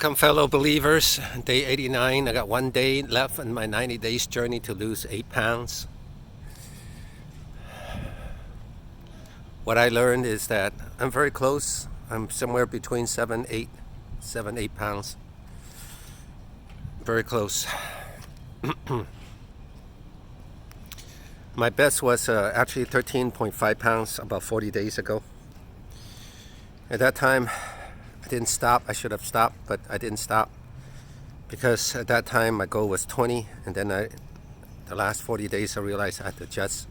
Welcome, fellow believers. Day 89. I got 1 day left in my 90 days journey to lose 8 pounds. What I learned is that I'm very close. I'm somewhere between 7, 8 pounds. Very close. My best was actually 13.5 pounds about 40 days ago. At that time, I didn't stop. I should have stopped, but I didn't stop because at that time my goal was 20, and then the last 40 days I realized I had to adjust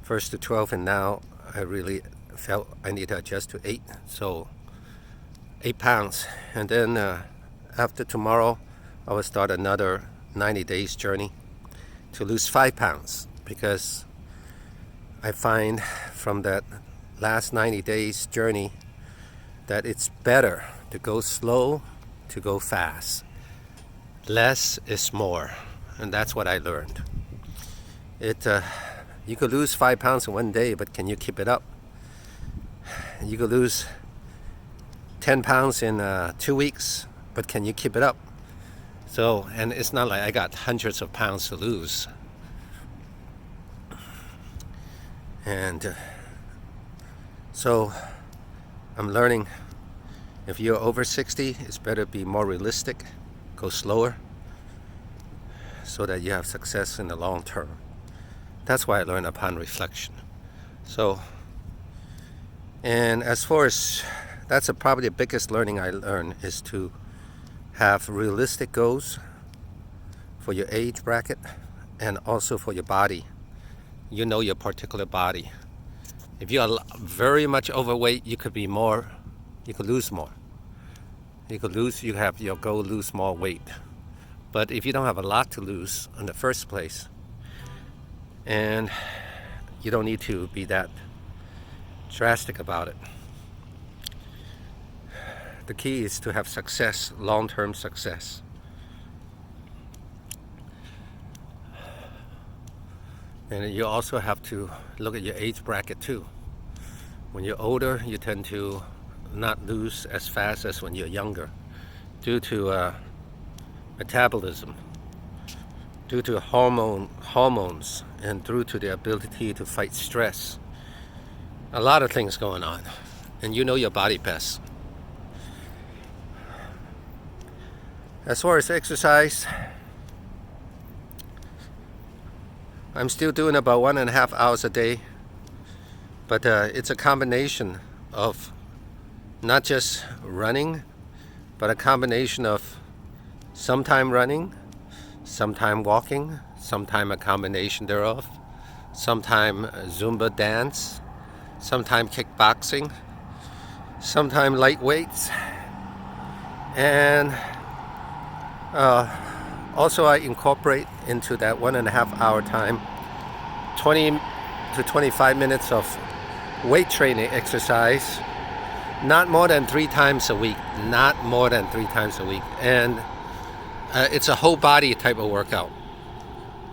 first to 12, and now I really felt I need to adjust to 8. So 8 pounds, and then after tomorrow I will start another 90 days journey to lose 5 pounds, because I find from that last 90 days journey that it's better to go slow to go fast. Less is more, and that's what I learned. You could lose 5 pounds in 1 day, but can you keep it up? You could lose 10 pounds in 2 weeks, but can you keep it up? So, and it's not like I got hundreds of pounds to lose. And so I'm learning, if you're over 60, it's better be more realistic, go slower, so that you have success in the long term. That's why I learned upon reflection. So, and as far as, that's probably the biggest learning I learned, is to have realistic goals for your age bracket and also for your body. You know your particular body. If you are very much overweight, you could be more, you could lose more. You have your goal, lose more weight. But if you don't have a lot to lose in the first place, and you don't need to be that drastic about it. The key is to have success, long-term success. And you also have to look at your age bracket too. When you're older, you tend to not lose as fast as when you're younger, due to metabolism, due to hormones, and due to the ability to fight stress. A lot of things going on, and you know your body best. As far as exercise, I'm still doing about 1.5 hours a day, but it's a combination of not just running, but a combination of sometime running, sometime walking, sometime a combination thereof, sometime Zumba dance, sometime kickboxing, sometime light weights, and also I incorporate into that 1.5 hour time 20 to 25 minutes of weight training exercise, not more than 3 times a week, and it's a whole body type of workout,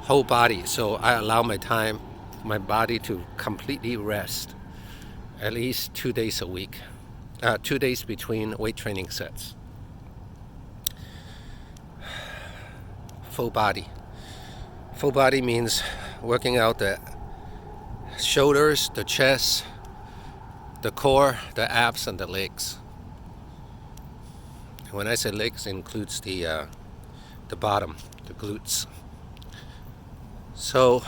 whole body. So I allow my body to completely rest at least 2 days a week, 2 days between weight training sets. Full body means working out the shoulders, the chest, the core, the abs, and the legs. When I say legs, it includes the bottom, the glutes. So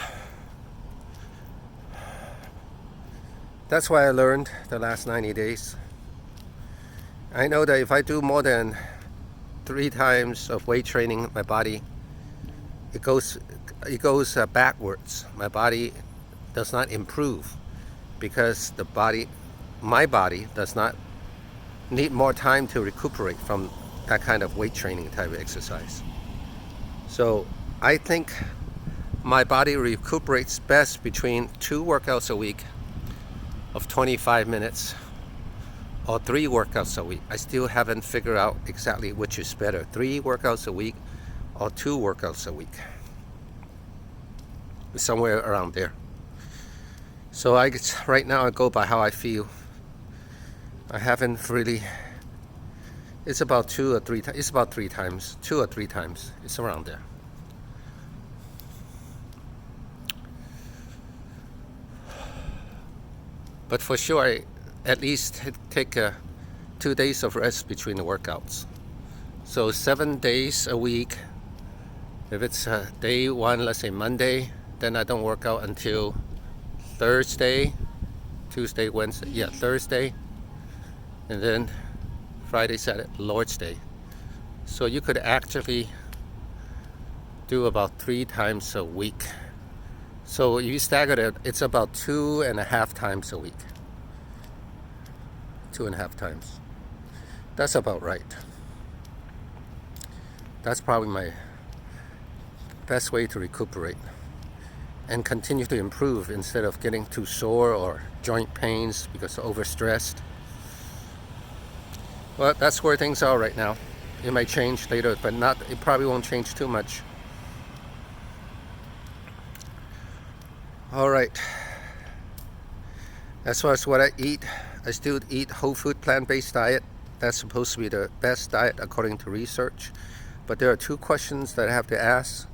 that's why I learned the last 90 days. I know that if I do more than 3 times of weight training, my body, it goes backwards. My body does not improve, because my body does not need more time to recuperate from that kind of weight training type of exercise. So I think my body recuperates best between 2 workouts a week of 25 minutes or 3 workouts a week. I still haven't figured out exactly which is better, 3 workouts a week or 2 workouts a week. Somewhere around there. So right now I go by how I feel. I haven't really It's about 2 or 3 times. It's about 3 times, 2 or 3 times. It's around there. But for sure, I at least take 2 days of rest between the workouts. So 7 days a week. If it's day one, let's say Monday, then I don't work out until Thursday, Tuesday, Wednesday, yeah, Thursday, and then Friday, Saturday, Lord's Day. So you could actually do about 3 times a week. So if you stagger it, it's about 2.5 times a week. 2.5 times. That's about right. That's probably my best way to recuperate and continue to improve instead of getting too sore or joint pains because overstressed. Well, that's where things are right now. It might change later, but it probably won't change too much. All right. As far as what I eat, I still eat whole food plant-based diet. That's supposed to be the best diet according to research. But there are 2 questions that I have to ask.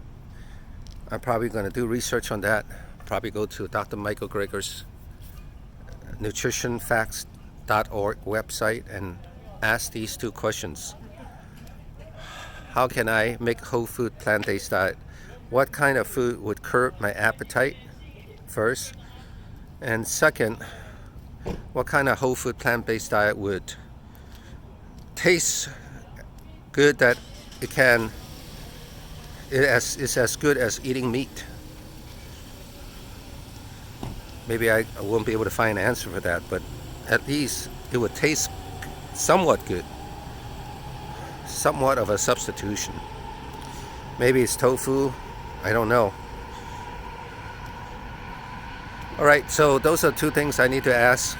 I'm probably going to do research on that. Probably go to Dr. Michael Greger's nutritionfacts.org website and ask these 2 questions. How can I make whole food plant-based diet? What kind of food would curb my appetite? First. And second, what kind of whole food plant-based diet would taste good that it's as good as eating meat? Maybe I won't be able to find an answer for that, but at least it would taste somewhat good. Somewhat of a substitution. Maybe it's tofu. I don't know. Alright, so those are 2 things I need to ask.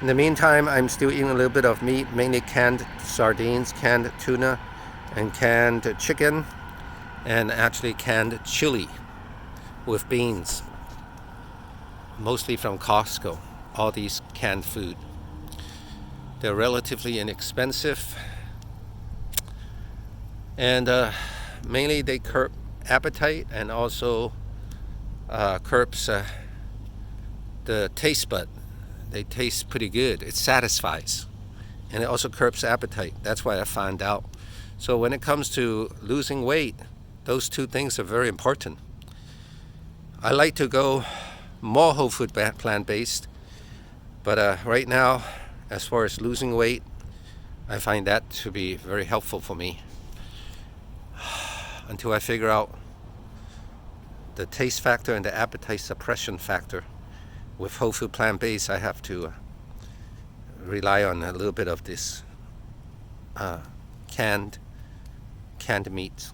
In the meantime, I'm still eating a little bit of meat, mainly canned sardines, canned tuna, and canned chicken, and actually canned chili with beans. Mostly from Costco, all these canned food. They're relatively inexpensive, and mainly they curb appetite and also curbs the taste bud. They taste pretty good. It satisfies, and it also curbs appetite. That's why I found out. So when it comes to losing weight, those 2 things are very important. I like to go more whole food plant-based, but right now, as far as losing weight, I find that to be very helpful for me. Until I figure out the taste factor and the appetite suppression factor. With whole food plant-based, I have to rely on a little bit of this canned meat.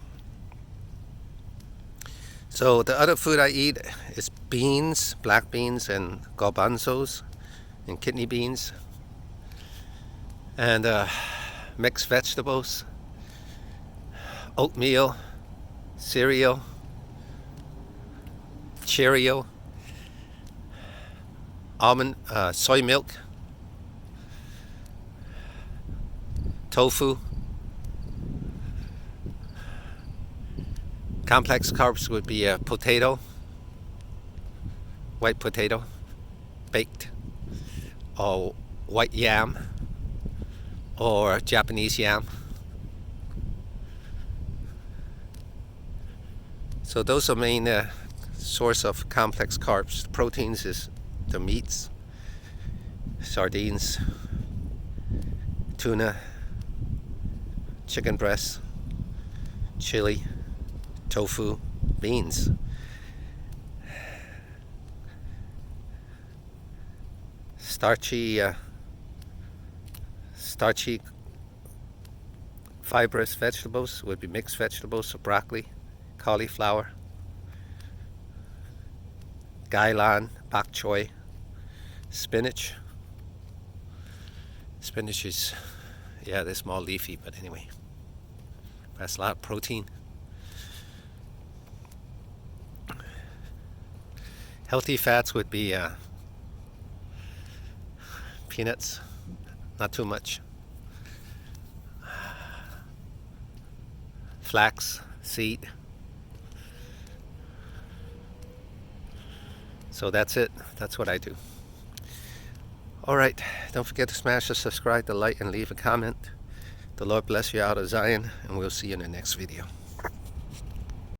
So the other food I eat is beans, black beans, and garbanzos, and kidney beans, and mixed vegetables, oatmeal, cereal, Cheerio, almond, soy milk, tofu. Complex carbs would be a potato, white potato, baked, or white yam, or Japanese yam. So those are main source of complex carbs. The proteins is the meats, sardines, tuna, chicken breast, chili, tofu, beans. Starchy fibrous vegetables would be mixed vegetables, so broccoli, cauliflower, gailan, bok choy, spinach. Spinach is, yeah, they're small leafy, but anyway, that's a lot of protein. Healthy fats would be peanuts, not too much. flax seed. So that's it. That's what I do. All right. Don't forget to smash the subscribe, the like, and leave a comment. The Lord bless you out of Zion, and we'll see you in the next video.